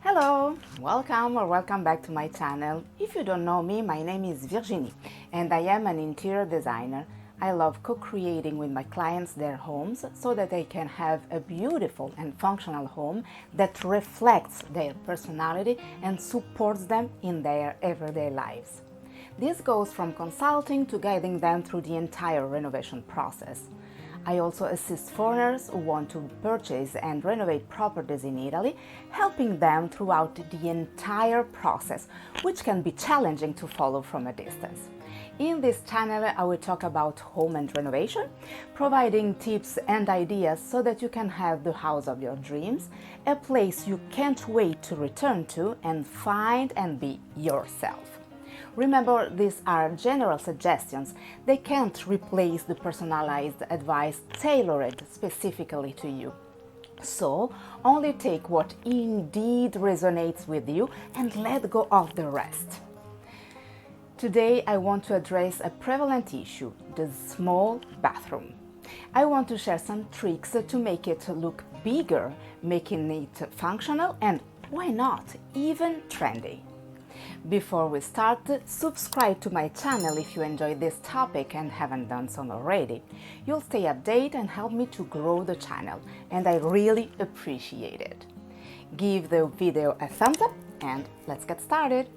Hello, welcome or welcome back to my channel. If you don't know me, my name is Virginie and I am an interior designer. I love co-creating with my clients their homes so that they can have a beautiful and functional home that reflects their personality and supports them in their everyday lives. This goes from consulting to guiding them through the entire renovation process. I also assist foreigners who want to purchase and renovate properties in Italy, helping them throughout the entire process, which can be challenging to follow from a distance. In this channel, I will talk about home and renovation, providing tips and ideas so that you can have the house of your dreams, a place you can't wait to return to and find and be yourself. Remember, these are general suggestions. They can't replace the personalized advice tailored specifically to you. So, only take what indeed resonates with you and let go of the rest. Today, I want to address a prevalent issue, the small bathroom. I want to share some tricks to make it look bigger, making it functional and, why not, even trendy. Before we start, subscribe to my channel if you enjoy this topic and haven't done so already. You'll stay updated and help me to grow the channel, and I really appreciate it. Give the video a thumbs up and let's get started.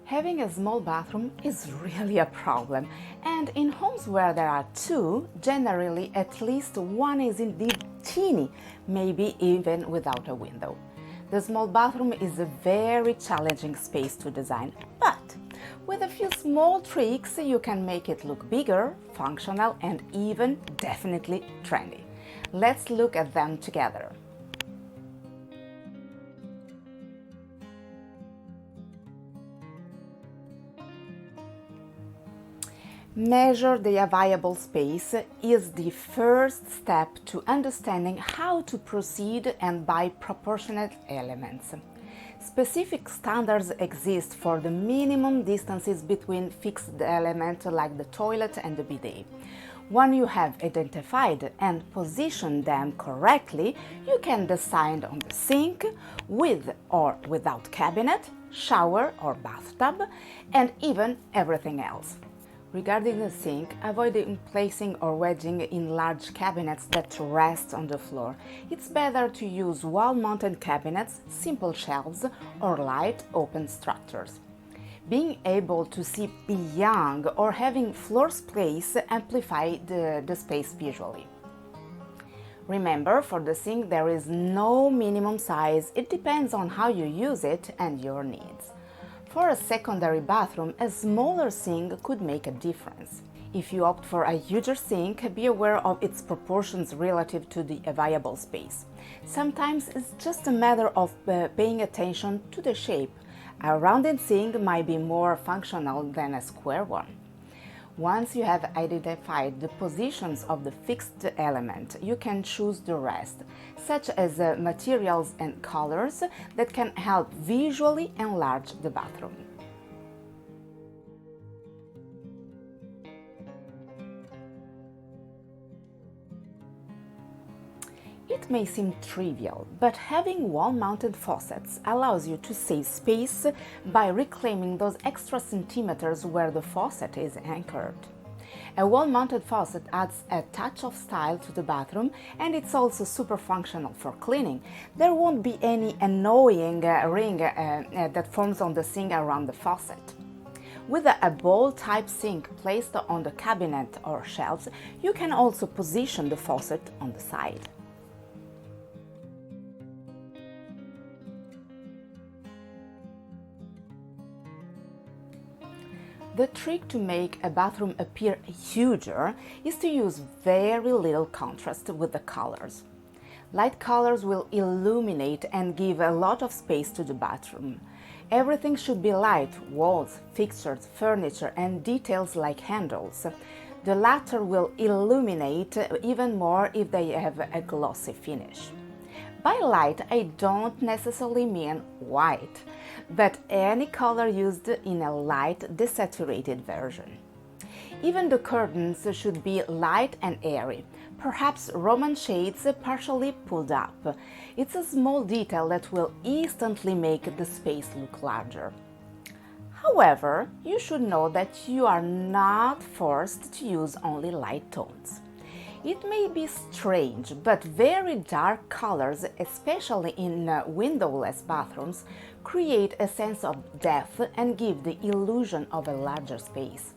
Having a small bathroom is really a problem, and in homes where there are two, generally at least one is indeed teeny, maybe even without a window. The small bathroom is a very challenging space to design, but with a few small tricks you can make it look bigger, functional and even definitely trendy. Let's look at them together. Measure the available space is the first step to understanding how to proceed and buy proportionate elements. Specific standards exist for the minimum distances between fixed elements like the toilet and the bidet. When you have identified and positioned them correctly, you can decide on the sink, with or without cabinet, shower or bathtub, and even everything else. Regarding the sink, avoid placing or wedging in large cabinets that rest on the floor. It's better to use wall-mounted cabinets, simple shelves, or light, open structures. Being able to see beyond or having floor space amplify the space visually. Remember, for the sink there is no minimum size, it depends on how you use it and your needs. For a secondary bathroom, a smaller sink could make a difference. If you opt for a huger sink, be aware of its proportions relative to the available space. Sometimes it's just a matter of paying attention to the shape. A rounded sink might be more functional than a square one. Once you have identified the positions of the fixed element, you can choose the rest, such as materials and colors that can help visually enlarge the bathroom. It may seem trivial, but having wall-mounted faucets allows you to save space by reclaiming those extra centimeters where the faucet is anchored. A wall-mounted faucet adds a touch of style to the bathroom, and it's also super functional for cleaning. There won't be any annoying ring that forms on the sink around the faucet. With a bowl-type sink placed on the cabinet or shelves, you can also position the faucet on the side. The trick to make a bathroom appear huger is to use very little contrast with the colors. Light colors will illuminate and give a lot of space to the bathroom. Everything should be light: walls, fixtures, furniture, and details like handles. The latter will illuminate even more if they have a glossy finish. By light, I don't necessarily mean white, but any color used in a light desaturated version. Even the curtains should be light and airy, perhaps Roman shades partially pulled up. It's a small detail that will instantly make the space look larger. However, you should know that you are not forced to use only light tones. It may be strange, but very dark colors, especially in windowless bathrooms, create a sense of depth and give the illusion of a larger space.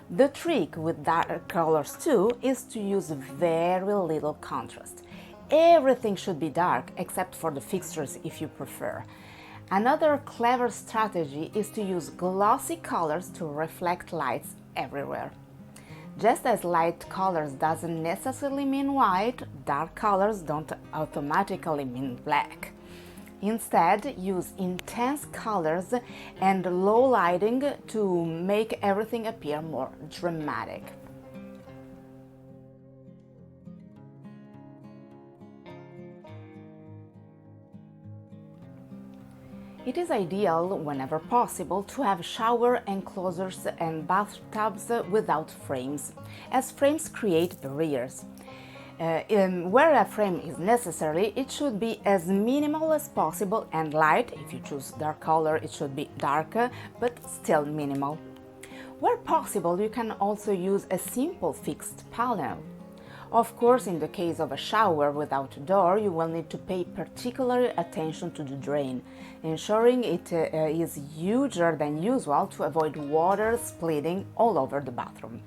The trick with dark colors too is to use very little contrast. Everything should be dark except for the fixtures if you prefer. Another clever strategy is to use glossy colors to reflect lights everywhere. Just as light colors doesn't necessarily mean white, dark colors don't automatically mean black. Instead, use intense colors and low lighting to make everything appear more dramatic. It is ideal, whenever possible, to have shower enclosures and bathtubs without frames, as frames create barriers. Where a frame is necessary, it should be as minimal as possible and light. If you choose dark color, it should be darker, but still minimal. Where possible, you can also use a simple fixed panel. Of course, in the case of a shower without a door, you will need to pay particular attention to the drain, ensuring it is huger than usual to avoid water splitting all over the bathroom.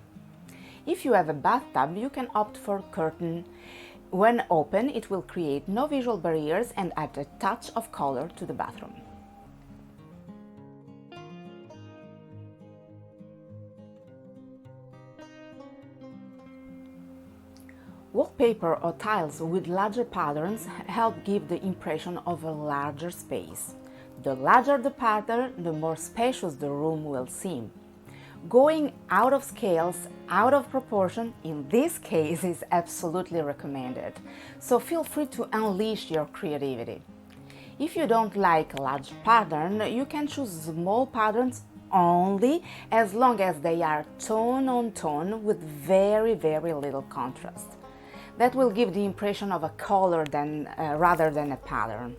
If you have a bathtub, you can opt for a curtain. When open, it will create no visual barriers and add a touch of color to the bathroom. Wallpaper or tiles with larger patterns help give the impression of a larger space. The larger the pattern, the more spacious the room will seem. Going out of scales, out of proportion, in this case is absolutely recommended, so feel free to unleash your creativity. If you don't like a large pattern, you can choose small patterns only as long as they are tone on tone with very little contrast. That will give the impression of a color rather than a pattern.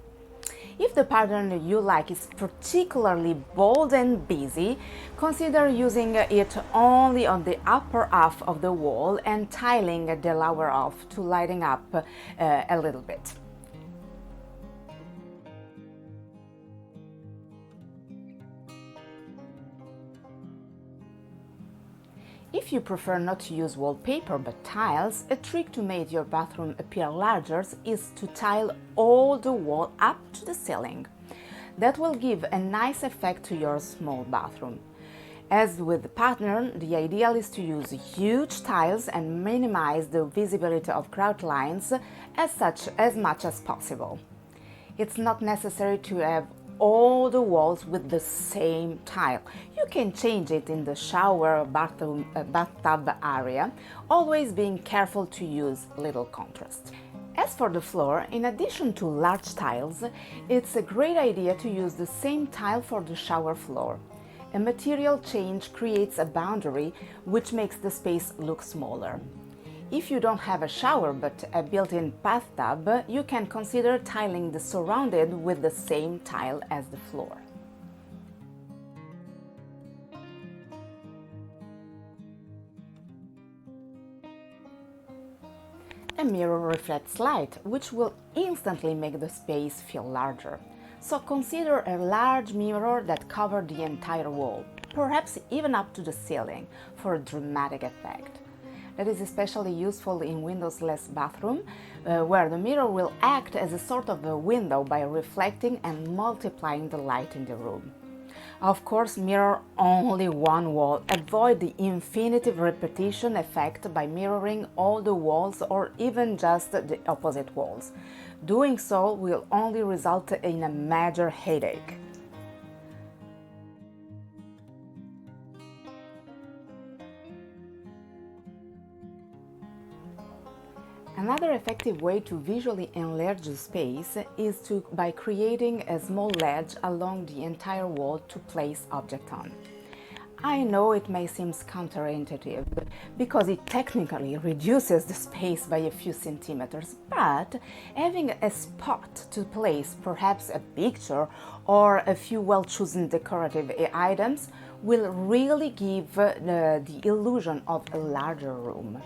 If the pattern you like is particularly bold and busy, consider using it only on the upper half of the wall and tiling the lower half to lighten up a little bit. If you prefer not to use wallpaper but tiles, a trick to make your bathroom appear larger is to tile all the wall up to the ceiling. That will give a nice effect to your small bathroom. As with the pattern, the ideal is to use huge tiles and minimize the visibility of grout lines as much as possible. It's not necessary to have all the walls with the same tile. You can change it in the shower or bathtub area, always being careful to use little contrast. As for the floor, in addition to large tiles, it's a great idea to use the same tile for the shower floor. A material change creates a boundary which makes the space look smaller. If you don't have a shower but a built-in bathtub, you can consider tiling the surrounded with the same tile as the floor. A mirror reflects light, which will instantly make the space feel larger. So consider a large mirror that covers the entire wall, perhaps even up to the ceiling, for a dramatic effect. That is especially useful in windowless bathroom, where the mirror will act as a sort of a window by reflecting and multiplying the light in the room. Of course, mirror only one wall. Avoid the infinitive repetition effect by mirroring all the walls or even just the opposite walls. Doing so will only result in a major headache. Another effective way to visually enlarge the space is by creating a small ledge along the entire wall to place objects on. I know it may seem counterintuitive because it technically reduces the space by a few centimeters, but having a spot to place perhaps a picture or a few well-chosen decorative items will really give the illusion of a larger room.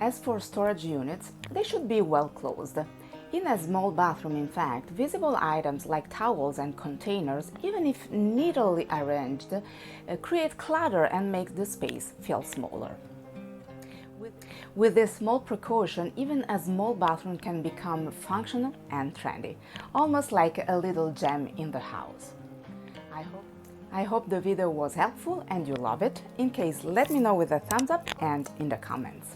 As for storage units, they should be well closed. In a small bathroom, in fact, visible items like towels and containers, even if neatly arranged, create clutter and make the space feel smaller. With this small precaution, even a small bathroom can become functional and trendy, almost like a little gem in the house. I hope the video was helpful and you love it. In case, let me know with a thumbs up and in the comments.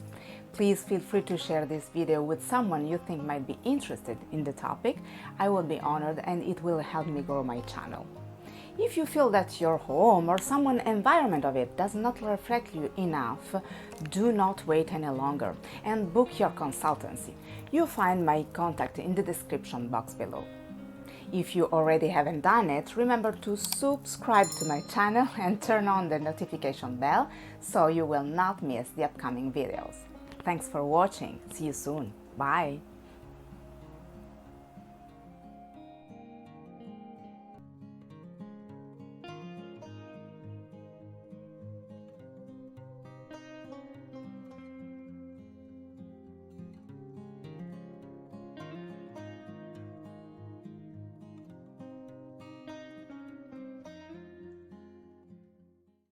Please feel free to share this video with someone you think might be interested in the topic. I will be honored and it will help me grow my channel. If you feel that your home or someone environment of it does not reflect you enough, do not wait any longer and book your consultancy. You'll find my contact in the description box below. If you already haven't done it, remember to subscribe to my channel and turn on the notification bell so you will not miss the upcoming videos. Thanks for watching. See you soon. Bye.